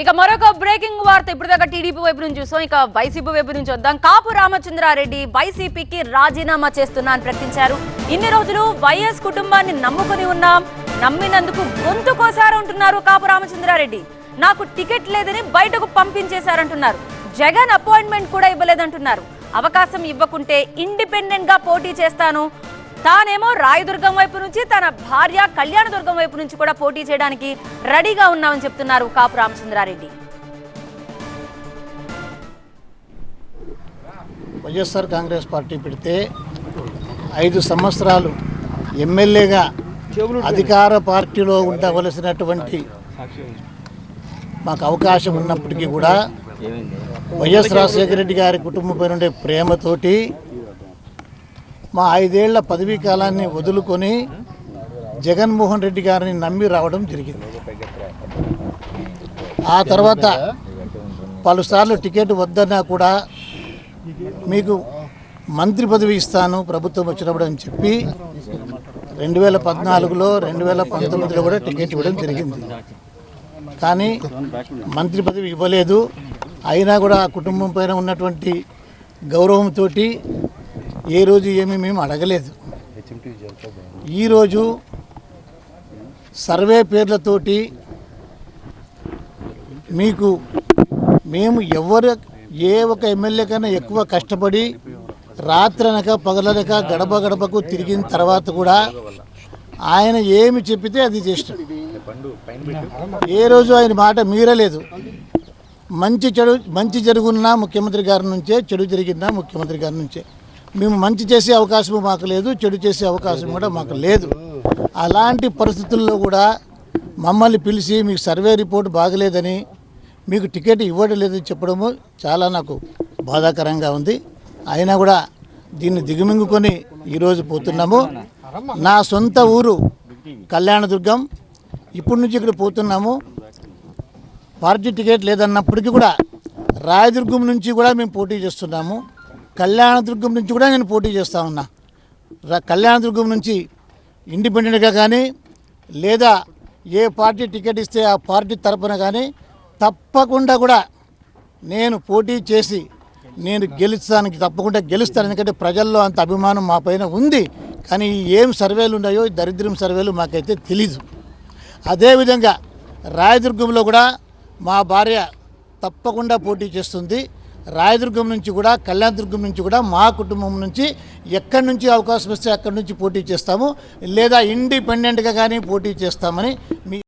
ఇక మరొక బ్రేకింగ్ వార్త ఇప్పటిదాకా టీడీపీ వైపు నుంచి చూసాం. ఇక వైసీపీ వైపు నుంచి వద్దాం. కాపు రామచంద్రారెడ్డి వైసీపీకి రాజీనామా చేస్తున్నా అని ప్రకటించారు. ఇన్ని రోజులు వైఎస్ కుటుంబాన్ని నమ్ముకుని ఉన్నాం, నమ్మినందుకు గొంతు కోసారు అంటున్నారు కాపు రామచంద్రారెడ్డి. నాకు టికెట్ లేదని బయటకు పంపించేశారంటున్నారు. జగన్ అపాయింట్మెంట్ కూడా ఇవ్వలేదంటున్నారు. అవకాశం ఇవ్వకుంటే ఇండిపెండెంట్ గా పోటీ చేస్తాను, తానేమో రాయదుర్గం వైపు నుంచి, తన భార్య కళ్యాణదుర్గం వైపు నుంచి కూడా పోటీ చేయడానికి రెడీగా ఉన్నామని చెప్తున్నారు కాపు రామచంద్రారెడ్డి. వైఎస్ఆర్ కాంగ్రెస్ పార్టీ పెడితే 5 సంవత్సరాలు ఎమ్మెల్యేగా అధికార పార్టీలో ఉండవలసినటువంటి మాకు అవకాశం ఉన్నప్పటికీ కూడా వైఎస్ రాజశేఖర రెడ్డి గారి కుటుంబంపై ఉండే ప్రేమతోటి మా 5 ఏళ్ల పదవీ కాలాన్ని వదులుకొని జగన్మోహన్ రెడ్డి గారిని నమ్మి రావడం జరిగింది. ఆ తర్వాత పలుసార్లు టికెట్ వద్దన్నా కూడా మీకు మంత్రి పదవి ఇస్తాను ప్రభుత్వం వచ్చినప్పుడు అని చెప్పి 2014లో 2019లో కూడా టికెట్ ఇవ్వడం జరిగింది. కానీ మంత్రి పదవి ఇవ్వలేదు. అయినా కూడా ఆ కుటుంబం పైన ఉన్నటువంటి గౌరవంతో ఏ రోజు ఏమీ మేము అడగలేదు. ఈరోజు సర్వే పేర్లతోటి మీకు మేము ఏ ఒక ఎమ్మెల్యే కన్నా ఎక్కువ కష్టపడి రాత్రనక పగలనక గడప గడపకు తిరిగిన తర్వాత కూడా ఆయన ఏమి చెప్పితే అది చేస్తాడు. ఏ రోజు ఆయన మాట మీరలేదు. మంచి జరుగున్నా ముఖ్యమంత్రి గారి నుంచే, చెడు జరిగినా ముఖ్యమంత్రి గారి నుంచే. మేము మంచి చేసే అవకాశం మాకు లేదు, చెడు చేసే అవకాశం కూడా మాకు లేదు. అలాంటి పరిస్థితుల్లో కూడా మమ్మల్ని పిలిచి మీకు సర్వే రిపోర్ట్ బాగలేదని, మీకు టికెట్ ఇవ్వడం లేదని చెప్పడము చాలా నాకు బాధాకరంగా ఉంది. అయినా కూడా దీన్ని దిగమింగుకొని ఈరోజు పోతున్నాము. నా సొంత ఊరు కళ్యాణదుర్గం. ఇప్పటి నుంచి ఇక్కడ పోతున్నాము. పార్టీ టికెట్ లేదన్నప్పటికీ కూడా రాయదుర్గం నుంచి కూడా మేము పోటీ చేస్తున్నాము. కళ్యాణదుర్గం నుంచి కూడా నేను పోటీ చేస్తూ ఉన్నా. కళ్యాణదుర్గం నుంచి ఇండిపెండెంట్గా కానీ లేదా ఏ పార్టీ టికెట్ ఇస్తే ఆ పార్టీ తరపున కానీ తప్పకుండా కూడా నేను పోటీ చేసి నేను తప్పకుండా గెలుస్తాను. ఎందుకంటే ప్రజల్లో అంత అభిమానం మా పైన ఉంది. కానీ ఏం సర్వేలు ఉన్నాయో దరిద్రం సర్వేలు మాకైతే తెలీదు. అదేవిధంగా రాయదుర్గంలో కూడా మా భార్య తప్పకుండా పోటీ చేస్తుంది. రాయదుర్గం నుంచి కూడా కళ్యాణదుర్గం నుంచి కూడా మా కుటుంబం నుంచి ఎక్కడి నుంచి అవకాశం వస్తే అక్కడి నుంచి పోటీ చేస్తాము, లేదా ఇండిపెండెంట్గా కానీ పోటీ చేస్తామని